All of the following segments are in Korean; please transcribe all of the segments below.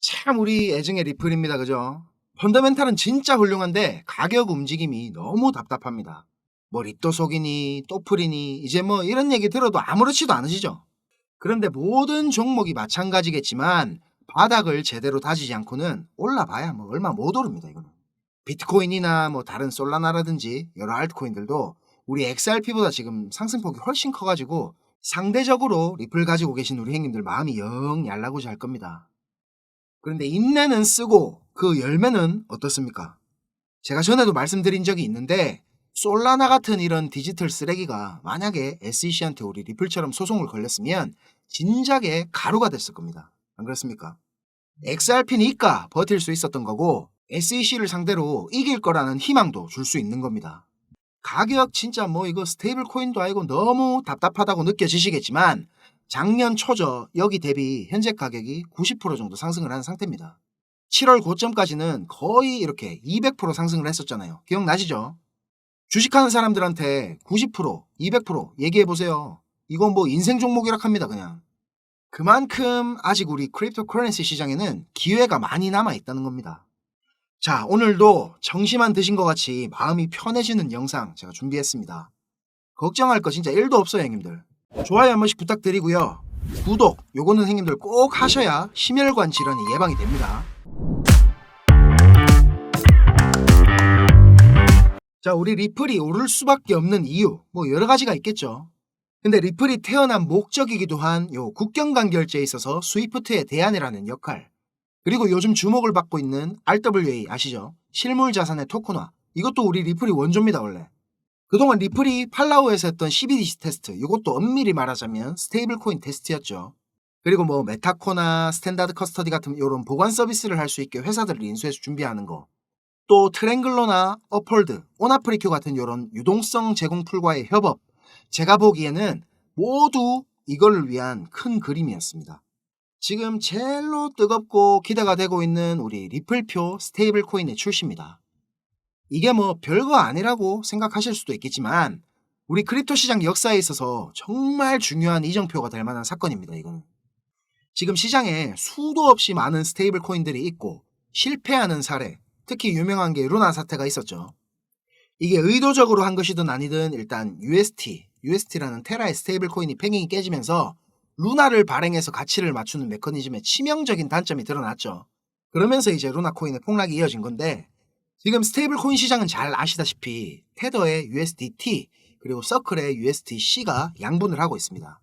참 우리 애증의 리플입니다. 그죠? 펀더멘탈은 진짜 훌륭한데 가격 움직임이 너무 답답합니다. 뭐 리또 속이니 또플이니 이제 뭐 이런 얘기 들어도 아무렇지도 않으시죠? 그런데 모든 종목이 마찬가지겠지만 바닥을 제대로 다지지 않고는 올라봐야 뭐 얼마 못 오릅니다. 이거는. 비트코인이나 뭐 다른 솔라나라든지 여러 알트코인들도 우리 XRP보다 지금 상승폭이 훨씬 커가지고 상대적으로 리플 가지고 계신 우리 형님들 마음이 영 얄라구지 할 겁니다. 그런데 인내는 쓰고 그 열매는 어떻습니까? 제가 전에도 말씀드린 적이 있는데 솔라나 같은 이런 디지털 쓰레기가 만약에 SEC한테 우리 리플처럼 소송을 걸렸으면 진작에 가루가 됐을 겁니다. 안 그렇습니까? XRP니까 버틸 수 있었던 거고 SEC를 상대로 이길 거라는 희망도 줄 수 있는 겁니다. 가격 진짜 뭐 이거 스테이블 코인도 아니고 너무 답답하다고 느껴지시겠지만 작년 초저 여기 대비 현재 가격이 90% 정도 상승을 한 상태입니다. 7월 고점까지는 거의 이렇게 200% 상승을 했었잖아요. 기억나시죠? 주식하는 사람들한테 90%, 200% 얘기해보세요. 이건 뭐 인생 종목이라 합니다 그냥. 그만큼 아직 우리 크립토 커런시 시장에는 기회가 많이 남아있다는 겁니다. 자, 오늘도 정시만 드신 것 같이 마음이 편해지는 영상 제가 준비했습니다. 걱정할 거 진짜 1도 없어요 형님들. 좋아요 한 번씩 부탁드리고요. 구독 요거는 형님들 꼭 하셔야 심혈관 질환이 예방이 됩니다. 자, 우리 리플이 오를 수밖에 없는 이유 뭐 여러 가지가 있겠죠. 근데 리플이 태어난 목적이기도 한 요 국경간 결제에 있어서 스위프트의 대안이라는 역할, 그리고 요즘 주목을 받고 있는 RWA 아시죠? 실물 자산의 토큰화, 이것도 우리 리플이 원조입니다 원래. 그동안 리플이 팔라우에서 했던 CBDC 테스트, 이것도 엄밀히 말하자면 스테이블 코인 테스트였죠. 그리고 뭐 메타코나 스탠다드 커스터디 같은 이런 보관 서비스를 할 수 있게 회사들을 인수해서 준비하는 거, 또 트랭글러나 어폴드, 오나프리큐 같은 이런 유동성 제공 풀과의 협업, 제가 보기에는 모두 이걸 위한 큰 그림이었습니다. 지금 제일로 뜨겁고 기대가 되고 있는 우리 리플표 스테이블 코인의 출시입니다. 이게 뭐 별거 아니라고 생각하실 수도 있겠지만 우리 크립토 시장 역사에 있어서 정말 중요한 이정표가 될 만한 사건입니다. 이거는. 지금 시장에 수도 없이 많은 스테이블 코인들이 있고 실패하는 사례, 특히 유명한 게 루나 사태가 있었죠. 이게 의도적으로 한 것이든 아니든 일단 UST라는 테라의 스테이블 코인이 팽행이 깨지면서 루나를 발행해서 가치를 맞추는 메커니즘의 치명적인 단점이 드러났죠. 그러면서 이제 루나 코인의 폭락이 이어진 건데, 지금 스테이블 코인 시장은 잘 아시다시피 테더의 USDT 그리고 서클의 USDC가 양분을 하고 있습니다.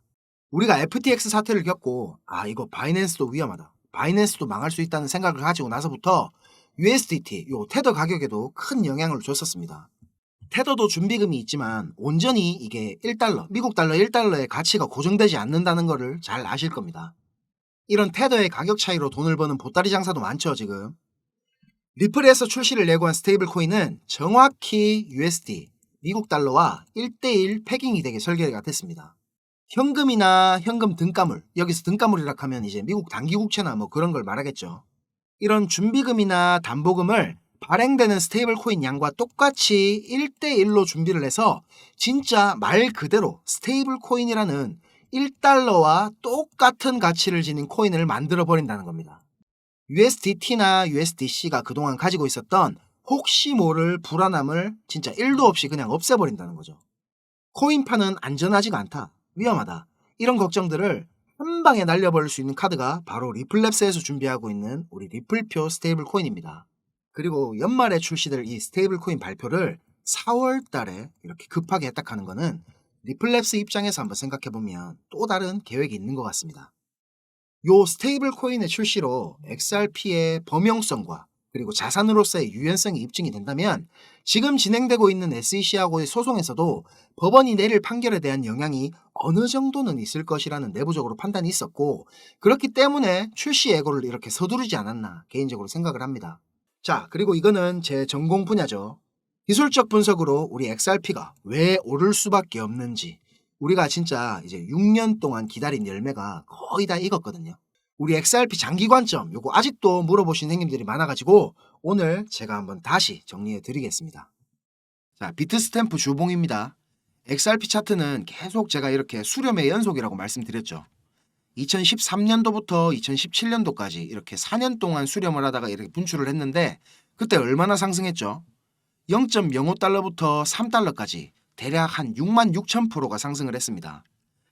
우리가 FTX 사태를 겪고 이거 바이낸스도 위험하다, 바이낸스도 망할 수 있다는 생각을 가지고 나서부터 USDT, 요 테더 가격에도 큰 영향을 줬었습니다. 테더도 준비금이 있지만 온전히 이게 1달러, 미국 달러 1달러의 가치가 고정되지 않는다는 거를 잘 아실 겁니다. 이런 테더의 가격 차이로 돈을 버는 보따리 장사도 많죠 지금. 리플에서 출시를 예고한 스테이블 코인은 정확히 USD, 미국 달러와 1대1 패깅이 되게 설계가 됐습니다. 현금이나 현금 등가물, 여기서 등가물이라 하면 이제 미국 단기국채나 뭐 그런 걸 말하겠죠. 이런 준비금이나 담보금을 발행되는 스테이블 코인 양과 똑같이 1대1로 준비를 해서 진짜 말 그대로 스테이블 코인이라는 1달러와 똑같은 가치를 지닌 코인을 만들어 버린다는 겁니다. USDT나 USDC가 그동안 가지고 있었던 혹시 모를 불안함을 진짜 1도 없이 그냥 없애버린다는 거죠. 코인파는 안전하지가 않다, 위험하다, 이런 걱정들을 한 방에 날려버릴 수 있는 카드가 바로 리플랩스에서 준비하고 있는 우리 리플표 스테이블 코인입니다. 그리고 연말에 출시될 이 스테이블 코인 발표를 4월 달에 이렇게 급하게 했다하는 거는 리플랩스 입장에서 한번 생각해보면 또 다른 계획이 있는 것 같습니다. 요 스테이블 코인의 출시로 XRP의 범용성과 그리고 자산으로서의 유연성이 입증이 된다면 지금 진행되고 있는 SEC하고의 소송에서도 법원이 내릴 판결에 대한 영향이 어느 정도는 있을 것이라는 내부적으로 판단이 있었고, 그렇기 때문에 출시 예고를 이렇게 서두르지 않았나 개인적으로 생각을 합니다. 자, 그리고 이거는 제 전공 분야죠. 기술적 분석으로 우리 XRP가 왜 오를 수밖에 없는지, 우리가 진짜 이제 6년 동안 기다린 열매가 거의 다 익었거든요. 우리 XRP 장기 관점 요거 아직도 물어보신 형님들이 많아가지고 오늘 제가 한번 다시 정리해 드리겠습니다. 자, 비트스탬프 주봉입니다. XRP 차트는 계속 제가 이렇게 수렴의 연속이라고 말씀드렸죠. 2013년도부터 2017년도까지 이렇게 4년 동안 수렴을 하다가 이렇게 분출을 했는데 그때 얼마나 상승했죠? 0.05달러부터 3달러까지 대략 한 6만 6천 프로가 상승을 했습니다.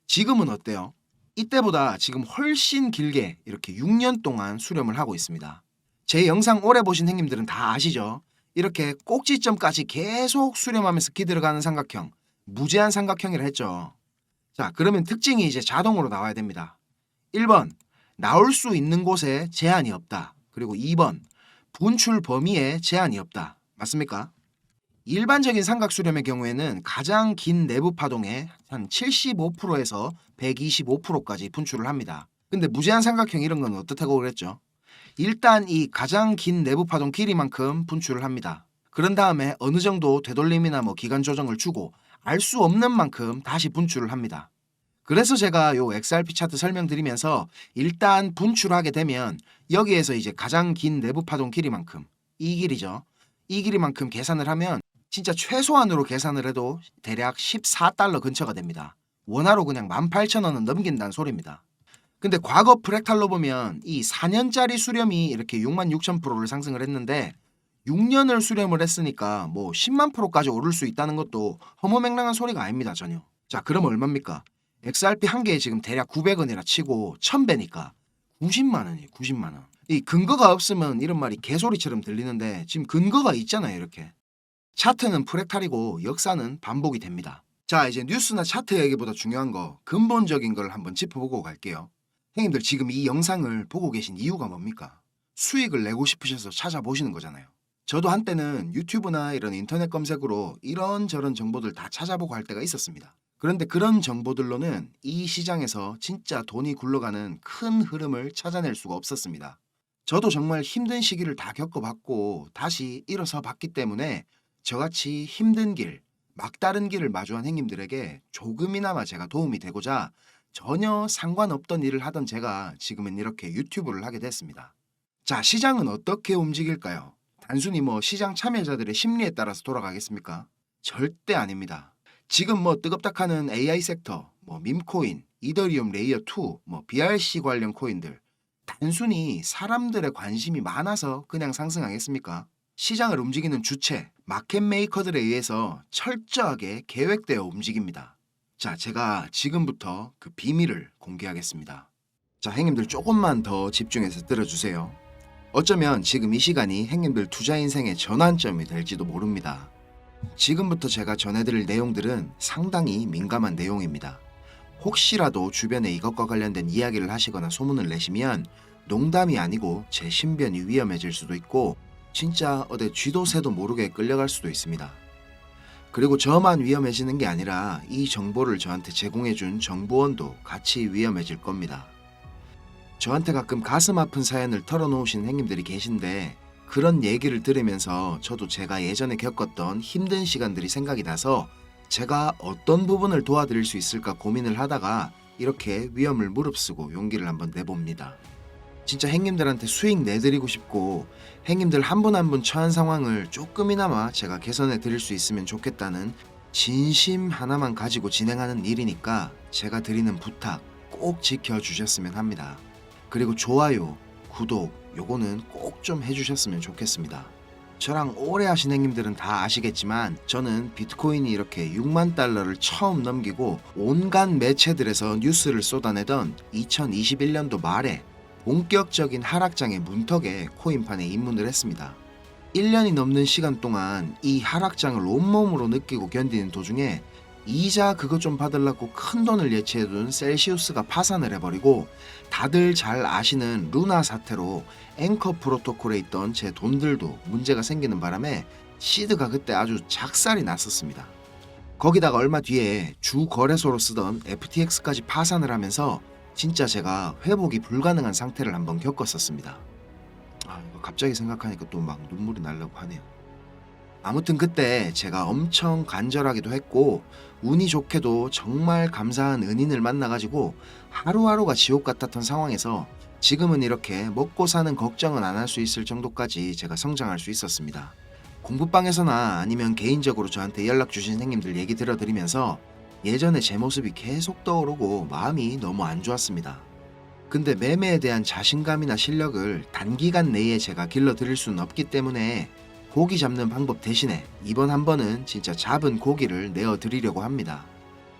지금은 어때요? 이때보다 지금 훨씬 길게 이렇게 6년 동안 수렴을 하고 있습니다. 제 영상 오래 보신 형님들은 다 아시죠? 이렇게 꼭지점까지 계속 수렴하면서 기들어가는 삼각형, 무제한 삼각형이라 했죠. 자, 그러면 특징이 이제 자동으로 나와야 됩니다. 1번, 나올 수 있는 곳에 제한이 없다. 그리고 2번, 분출 범위에 제한이 없다. 맞습니까? 일반적인 삼각 수렴의 경우에는 가장 긴 내부 파동의 한 75%에서 125%까지 분출을 합니다. 근데 무제한 삼각형 이런 건 어떻다고 그랬죠? 일단 이 가장 긴 내부 파동 길이만큼 분출을 합니다. 그런 다음에 어느 정도 되돌림이나 기간 조정을 주고 알 수 없는 만큼 다시 분출을 합니다. 그래서 제가 요 XRP 차트 설명드리면서 일단 분출하게 되면 여기에서 이제 가장 긴 내부 파동 길이만큼, 이 길이죠. 이 길이만큼 계산을 하면 진짜 최소한으로 계산을 해도 대략 14달러 근처가 됩니다. 원화로 그냥 18,000원은 넘긴다는 소리입니다. 근데 과거 프랙탈로 보면 이 4년짜리 수렴이 이렇게 6만 6천 프로를 상승을 했는데 6년을 수렴을 했으니까 10만 프로까지 오를 수 있다는 것도 허무맹랑한 소리가 아닙니다, 전혀. 자, 그럼 얼마입니까? XRP 한 개에 지금 대략 900원이라 치고 1000배니까 90만 원이에요, 90만 원. 이 근거가 없으면 이런 말이 개소리처럼 들리는데 지금 근거가 있잖아요, 이렇게. 차트는 프랙탈이고 역사는 반복이 됩니다. 자, 이제 뉴스나 차트 얘기보다 중요한 거, 근본적인 걸 한번 짚어보고 갈게요. 형님들 지금 이 영상을 보고 계신 이유가 뭡니까? 수익을 내고 싶으셔서 찾아보시는 거잖아요. 저도 한때는 유튜브나 이런 인터넷 검색으로 이런저런 정보들 다 찾아보고 할 때가 있었습니다. 그런데 그런 정보들로는 이 시장에서 진짜 돈이 굴러가는 큰 흐름을 찾아낼 수가 없었습니다. 저도 정말 힘든 시기를 다 겪어봤고 다시 일어서 봤기 때문에 저같이 힘든 길, 막다른 길을 마주한 형님들에게 조금이나마 제가 도움이 되고자 전혀 상관없던 일을 하던 제가 지금은 이렇게 유튜브를 하게 됐습니다. 자, 시장은 어떻게 움직일까요? 단순히 시장 참여자들의 심리에 따라서 돌아가겠습니까? 절대 아닙니다. 지금 뜨겁다카는 AI 섹터, 밈코인, 이더리움 레이어 2, BRC 관련 코인들 단순히 사람들의 관심이 많아서 그냥 상승하겠습니까? 시장을 움직이는 주체, 마켓 메이커들에 의해서 철저하게 계획되어 움직입니다. 자, 제가 지금부터 그 비밀을 공개하겠습니다. 자, 형님들 조금만 더 집중해서 들어주세요. 어쩌면 지금 이 시간이 형님들 투자 인생의 전환점이 될지도 모릅니다. 지금부터 제가 전해드릴 내용들은 상당히 민감한 내용입니다. 혹시라도 주변에 이것과 관련된 이야기를 하시거나 소문을 내시면 농담이 아니고 제 신변이 위험해질 수도 있고 진짜 어디 쥐도 새도 모르게 끌려갈 수도 있습니다. 그리고 저만 위험해지는 게 아니라 이 정보를 저한테 제공해준 정보원도 같이 위험해질 겁니다. 저한테 가끔 가슴 아픈 사연을 털어놓으신 형님들이 계신데 그런 얘기를 들으면서 저도 제가 예전에 겪었던 힘든 시간들이 생각이 나서 제가 어떤 부분을 도와드릴 수 있을까 고민을 하다가 이렇게 위험을 무릅쓰고 용기를 한번 내봅니다. 진짜 형님들한테 수익 내드리고 싶고 형님들 한 분 한 분 처한 상황을 조금이나마 제가 개선해 드릴 수 있으면 좋겠다는 진심 하나만 가지고 진행하는 일이니까 제가 드리는 부탁 꼭 지켜주셨으면 합니다. 그리고 좋아요, 구독 요거는 꼭 좀 해주셨으면 좋겠습니다. 저랑 오래 하신 형님들은 다 아시겠지만 저는 비트코인이 이렇게 6만 달러를 처음 넘기고 온갖 매체들에서 뉴스를 쏟아내던 2021년도 말에 본격적인 하락장의 문턱에 코인판에 입문을 했습니다. 1년이 넘는 시간 동안 이 하락장을 온몸으로 느끼고 견디는 도중에 이자 그것 좀 받으려고 큰 돈을 예치해둔 셀시우스가 파산을 해버리고 다들 잘 아시는 루나 사태로 앵커 프로토콜에 있던 제 돈들도 문제가 생기는 바람에 시드가 그때 아주 작살이 났었습니다. 거기다가 얼마 뒤에 주 거래소로 쓰던 FTX까지 파산을 하면서 진짜 제가 회복이 불가능한 상태를 한번 겪었었습니다. 이거 갑자기 생각하니까 또 막 눈물이 나려고 하네요. 아무튼 그때 제가 엄청 간절하기도 했고 운이 좋게도 정말 감사한 은인을 만나가지고 하루하루가 지옥 같았던 상황에서 지금은 이렇게 먹고 사는 걱정은 안 할 수 있을 정도까지 제가 성장할 수 있었습니다. 공부방에서나 아니면 개인적으로 저한테 연락 주신 형님들 얘기 들어드리면서 예전에 제 모습이 계속 떠오르고 마음이 너무 안 좋았습니다. 근데 매매에 대한 자신감이나 실력을 단기간 내에 제가 길러드릴 수는 없기 때문에 고기 잡는 방법 대신에 이번 한 번은 진짜 잡은 고기를 내어드리려고 합니다.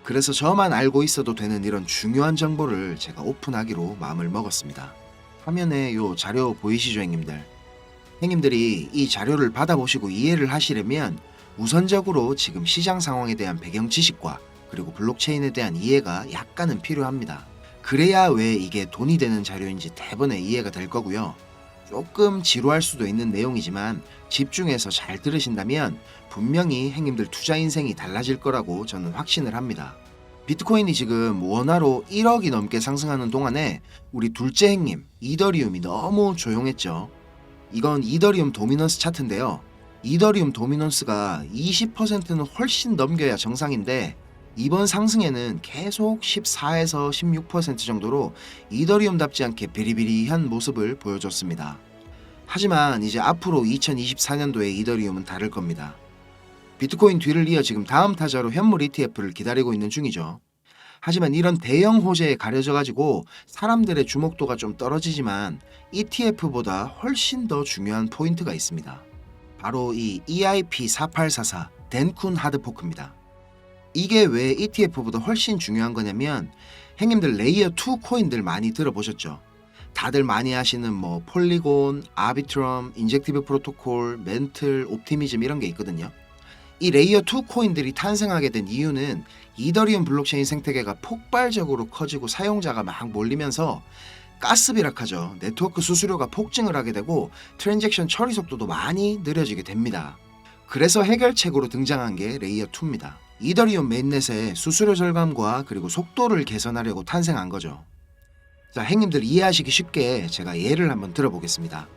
그래서 저만 알고 있어도 되는 이런 중요한 정보를 제가 오픈하기로 마음을 먹었습니다. 화면에 요 자료 보이시죠, 형님들? 형님들이 이 자료를 받아보시고 이해를 하시려면 우선적으로 지금 시장 상황에 대한 배경 지식과 그리고 블록체인에 대한 이해가 약간은 필요합니다. 그래야 왜 이게 돈이 되는 자료인지 대번에 이해가 될 거고요. 조금 지루할 수도 있는 내용이지만 집중해서 잘 들으신다면 분명히 형님들 투자 인생이 달라질 거라고 저는 확신을 합니다. 비트코인이 지금 원화로 1억이 넘게 상승하는 동안에 우리 둘째 형님 이더리움이 너무 조용했죠. 이건 이더리움 도미넌스 차트인데요. 이더리움 도미넌스가 20%는 훨씬 넘겨야 정상인데 이번 상승에는 계속 14에서 16% 정도로 이더리움답지 않게 비리비리한 모습을 보여줬습니다. 하지만 이제 앞으로 2024년도에 이더리움은 다를 겁니다. 비트코인 뒤를 이어 지금 다음 타자로 현물 ETF를 기다리고 있는 중이죠. 하지만 이런 대형 호재에 가려져 가지고 사람들의 주목도가 좀 떨어지지만 ETF보다 훨씬 더 중요한 포인트가 있습니다. 바로 이 EIP4844 덴쿤 하드포크입니다. 이게 왜 ETF보다 훨씬 중요한 거냐면 형님들 레이어 2 코인들 많이 들어보셨죠? 다들 많이 하시는 뭐 폴리곤, 아비트럼, 인젝티브 프로토콜, 멘틀, 옵티미즘 이런 게 있거든요. 이 레이어 2 코인들이 탄생하게 된 이유는 이더리움 블록체인 생태계가 폭발적으로 커지고 사용자가 막 몰리면서 가스비락하죠. 네트워크 수수료가 폭증을 하게 되고 트랜잭션 처리 속도도 많이 느려지게 됩니다. 그래서 해결책으로 등장한 게 레이어 2입니다. 이더리움 메인넷의 수수료 절감과 그리고 속도를 개선하려고 탄생한 거죠. 자, 형님들 이해하시기 쉽게 제가 예를 한번 들어보겠습니다.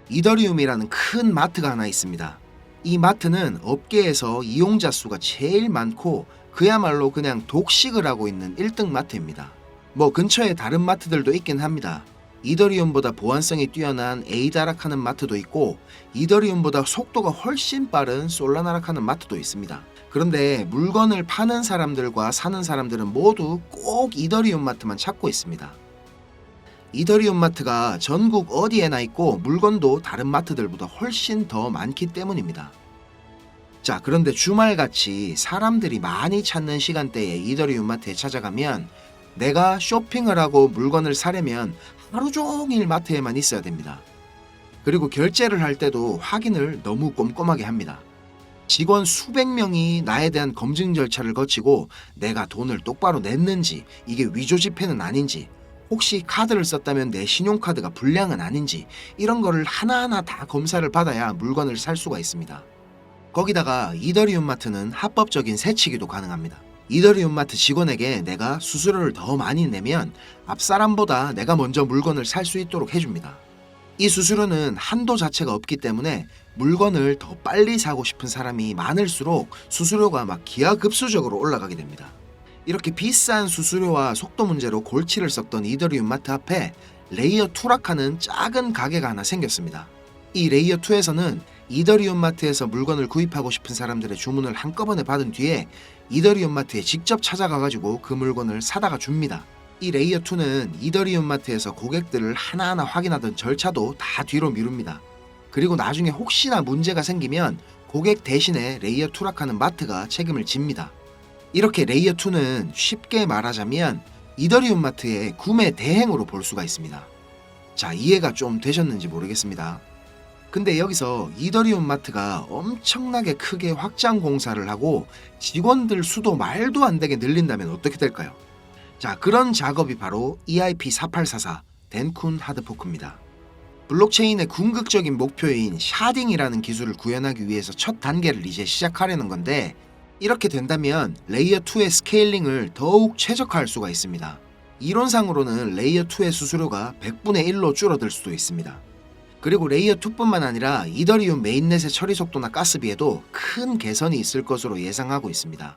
이더리움이라는 큰 마트가 하나 있습니다. 이 마트는 업계에서 이용자 수가 제일 많고 그야말로 그냥 독식을 하고 있는 1등 마트입니다. 뭐 근처에 다른 마트들도 있긴 합니다. 이더리움보다 보안성이 뛰어난 에이다락하는 마트도 있고 이더리움보다 속도가 훨씬 빠른 솔라나락하는 마트도 있습니다. 그런데 물건을 파는 사람들과 사는 사람들은 모두 꼭 이더리움 마트만 찾고 있습니다. 이더리움 마트가 전국 어디에나 있고 물건도 다른 마트들보다 훨씬 더 많기 때문입니다. 자, 그런데 주말같이 사람들이 많이 찾는 시간대에 이더리움 마트에 찾아가면 내가 쇼핑을 하고 물건을 사려면 하루 종일 마트에만 있어야 됩니다. 그리고 결제를 할 때도 확인을 너무 꼼꼼하게 합니다. 직원 수백 명이 나에 대한 검증 절차를 거치고 내가 돈을 똑바로 냈는지, 이게 위조 지폐는 아닌지, 혹시 카드를 썼다면 내 신용카드가 불량은 아닌지 이런 거를 하나하나 다 검사를 받아야 물건을 살 수가 있습니다. 거기다가 이더리움 마트는 합법적인 세치기도 가능합니다. 이더리움 마트 직원에게 내가 수수료를 더 많이 내면 앞사람보다 내가 먼저 물건을 살 수 있도록 해줍니다. 이 수수료는 한도 자체가 없기 때문에 물건을 더 빨리 사고 싶은 사람이 많을수록 수수료가 막 기하급수적으로 올라가게 됩니다. 이렇게 비싼 수수료와 속도 문제로 골치를 썩던 이더리움 마트 앞에 레이어 2락하는 작은 가게가 하나 생겼습니다. 이 레이어 2에서는 이더리움 마트에서 물건을 구입하고 싶은 사람들의 주문을 한꺼번에 받은 뒤에 이더리움 마트에 직접 찾아가가지고 그 물건을 사다가 줍니다. 이 레이어 2는 이더리움 마트에서 고객들을 하나하나 확인하던 절차도 다 뒤로 미룹니다. 그리고 나중에 혹시나 문제가 생기면 고객 대신에 레이어 2락하는 마트가 책임을 집니다. 이렇게 레이어 2는 쉽게 말하자면 이더리움 마트의 구매 대행으로 볼 수가 있습니다. 자, 이해가 좀 되셨는지 모르겠습니다. 근데 여기서 이더리움 마트가 엄청나게 크게 확장 공사를 하고 직원들 수도 말도 안 되게 늘린다면 어떻게 될까요? 자, 그런 작업이 바로 EIP4844 덴쿤 하드포크입니다. 블록체인의 궁극적인 목표인 샤딩이라는 기술을 구현하기 위해서 첫 단계를 이제 시작하려는 건데 이렇게 된다면 레이어 2의 스케일링을 더욱 최적화할 수가 있습니다. 이론상으로는 레이어 2의 수수료가 100분의 1로 줄어들 수도 있습니다. 그리고 레이어 2뿐만 아니라 이더리움 메인넷의 처리 속도나 가스비에도 큰 개선이 있을 것으로 예상하고 있습니다.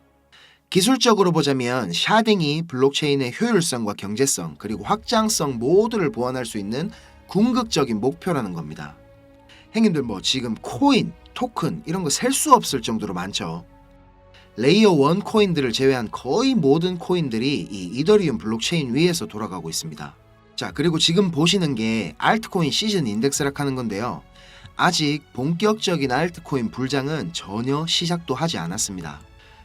기술적으로 보자면 샤딩이 블록체인의 효율성과 경제성 그리고 확장성 모두를 보완할 수 있는 궁극적인 목표라는 겁니다. 형님들 뭐 지금 코인, 토큰 이런 거 셀 수 없을 정도로 많죠. 레이어 1 코인들을 제외한 거의 모든 코인들이 이 이더리움 블록체인 위에서 돌아가고 있습니다. 자, 그리고 지금 보시는 게 알트코인 시즌 인덱스락 하는 건데요. 아직 본격적인 알트코인 불장은 전혀 시작도 하지 않았습니다.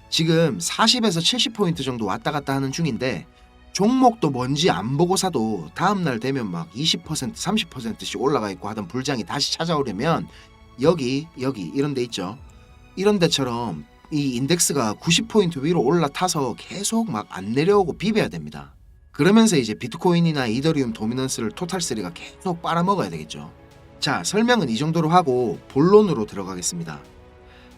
지금 40에서 70포인트 정도 왔다 갔다 하는 중인데 종목도 뭔지 안 보고 사도 다음날 되면 막 20%, 30%씩 올라가 있고 하던 불장이 다시 찾아오려면 여기 이런 데 있죠. 이런 데처럼 이 인덱스가 90포인트 위로 올라타서 계속 막 안 내려오고 비벼야 됩니다. 그러면서 이제 비트코인이나 이더리움 도미넌스를 토탈3가 계속 빨아먹어야 되겠죠. 자, 설명은 이 정도로 하고 본론으로 들어가겠습니다.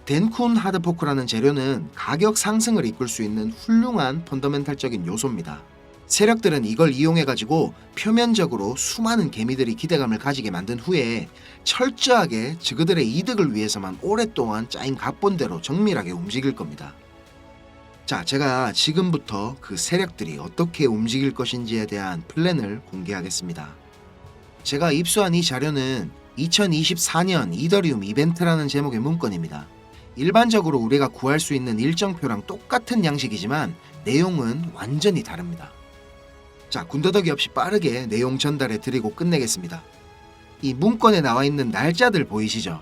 덴쿤 하드포크라는 재료는 가격 상승을 이끌 수 있는 훌륭한 펀더멘탈적인 요소입니다. 세력들은 이걸 이용해가지고 표면적으로 수많은 개미들이 기대감을 가지게 만든 후에 철저하게 그들의 이득을 위해서만 오랫동안 짜인 각본대로 정밀하게 움직일 겁니다. 자, 제가 지금부터 그 세력들이 어떻게 움직일 것인지에 대한 플랜을 공개하겠습니다. 제가 입수한 이 자료는 2024년 이더리움 이벤트라는 제목의 문건입니다. 일반적으로 우리가 구할 수 있는 일정표랑 똑같은 양식이지만 내용은 완전히 다릅니다. 자, 군더더기 없이 빠르게 내용 전달해 드리고 끝내겠습니다. 이 문건에 나와 있는 날짜들 보이시죠?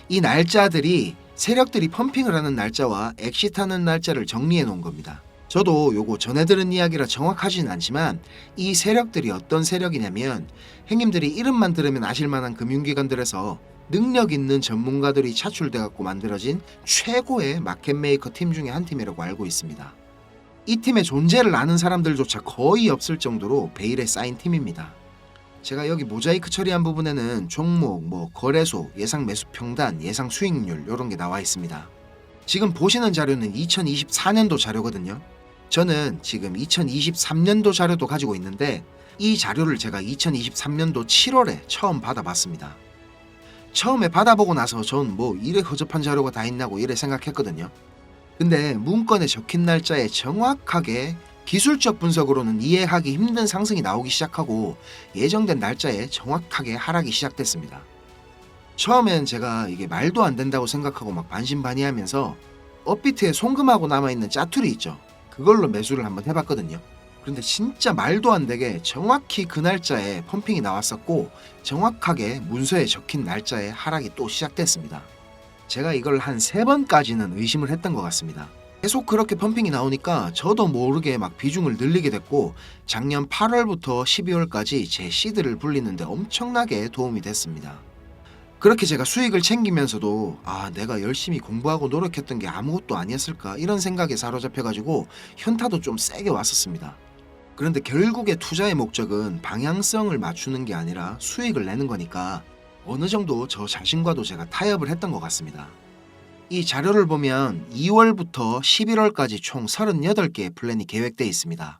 이 날짜들이 세력들이 펌핑을 하는 날짜와 엑시트하는 날짜를 정리해 놓은 겁니다. 저도 요거 전해 들은 이야기라 정확하진 않지만 이 세력들이 어떤 세력이냐면 형님들이 이름만 들으면 아실만한 금융기관들에서 능력 있는 전문가들이 차출돼 갖고 만들어진 최고의 마켓메이커 팀 중에 한 팀이라고 알고 있습니다. 이 팀의 존재를 아는 사람들조차 거의 없을 정도로 베일에 쌓인 팀입니다. 제가 여기 모자이크 처리한 부분에는 종목, 거래소, 예상 매수 평단, 예상 수익률 이런 게 나와 있습니다. 지금 보시는 자료는 2024년도 자료거든요. 저는 지금 2023년도 자료도 가지고 있는데 이 자료를 제가 2023년도 7월에 처음 받아봤습니다. 처음에 받아보고 나서 전 뭐 이래 허접한 자료가 다 있나고 이래 생각했거든요. 근데 문건에 적힌 날짜에 정확하게 기술적 분석으로는 이해하기 힘든 상승이 나오기 시작하고 예정된 날짜에 정확하게 하락이 시작됐습니다. 처음엔 제가 이게 말도 안 된다고 생각하고 막 반신반의하면서 업비트에 송금하고 남아있는 짜투리 있죠. 그걸로 매수를 한번 해봤거든요. 그런데 진짜 말도 안 되게 정확히 그 날짜에 펌핑이 나왔었고 정확하게 문서에 적힌 날짜에 하락이 또 시작됐습니다. 제가 이걸 한 3번까지는 의심을 했던 것 같습니다. 계속 그렇게 펌핑이 나오니까 저도 모르게 막 비중을 늘리게 됐고 작년 8월부터 12월까지 제 시드를 불리는데 엄청나게 도움이 됐습니다. 그렇게 제가 수익을 챙기면서도 내가 열심히 공부하고 노력했던 게 아무것도 아니었을까 이런 생각에 사로잡혀가지고 현타도 좀 세게 왔었습니다. 그런데 결국에 투자의 목적은 방향성을 맞추는 게 아니라 수익을 내는 거니까 어느 정도 저 자신과도 제가 타협을 했던 것 같습니다. 이 자료를 보면 2월부터 11월까지 총 38개의 플랜이 계획되어 있습니다.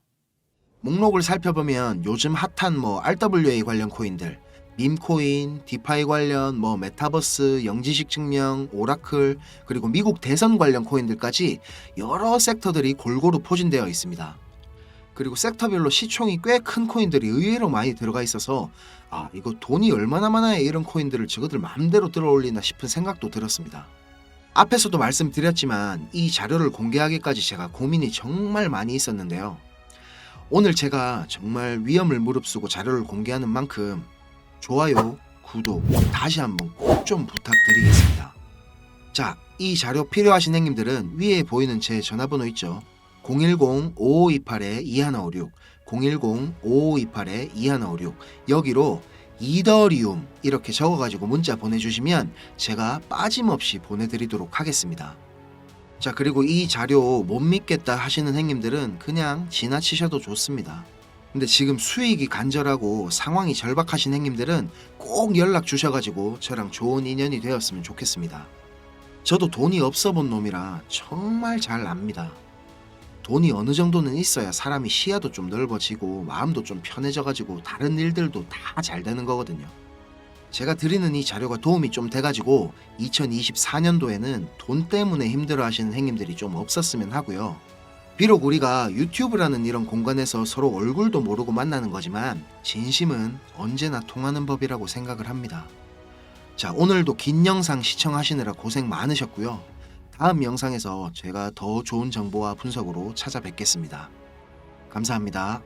목록을 살펴보면 요즘 핫한 RWA 관련 코인들, 밈코인, 디파이 관련 메타버스, 영지식 증명, 오라클, 그리고 미국 대선 관련 코인들까지 여러 섹터들이 골고루 포진되어 있습니다. 그리고 섹터별로 시총이 꽤 큰 코인들이 의외로 많이 들어가 있어서 이거 돈이 얼마나 많아야 이런 코인들을 저거들 마음대로 들어올리나 싶은 생각도 들었습니다. 앞에서도 말씀드렸지만 이 자료를 공개하기까지 제가 고민이 정말 많이 있었는데요. 오늘 제가 정말 위험을 무릅쓰고 자료를 공개하는 만큼 좋아요, 구독 다시 한번 꼭 좀 부탁드리겠습니다. 자, 이 자료 필요하신 형님들은 위에 보이는 제 전화번호 있죠. 010-5528-2156 010-5528-2156 여기로 이더리움 이렇게 적어가지고 문자 보내주시면 제가 빠짐없이 보내드리도록 하겠습니다. 자, 그리고 이 자료 못 믿겠다 하시는 형님들은 그냥 지나치셔도 좋습니다. 근데 지금 수익이 간절하고 상황이 절박하신 형님들은 꼭 연락 주셔가지고 저랑 좋은 인연이 되었으면 좋겠습니다. 저도 돈이 없어 본 놈이라 정말 잘 압니다. 돈이 어느 정도는 있어야 사람이 시야도 좀 넓어지고 마음도 좀 편해져가지고 다른 일들도 다 잘 되는 거거든요. 제가 드리는 이 자료가 도움이 좀 돼가지고 2024년도에는 돈 때문에 힘들어 하시는 형님들이 좀 없었으면 하고요. 비록 우리가 유튜브라는 이런 공간에서 서로 얼굴도 모르고 만나는 거지만 진심은 언제나 통하는 법이라고 생각을 합니다. 자, 오늘도 긴 영상 시청하시느라 고생 많으셨고요. 다음 영상에서 제가 더 좋은 정보와 분석으로 찾아뵙겠습니다. 감사합니다.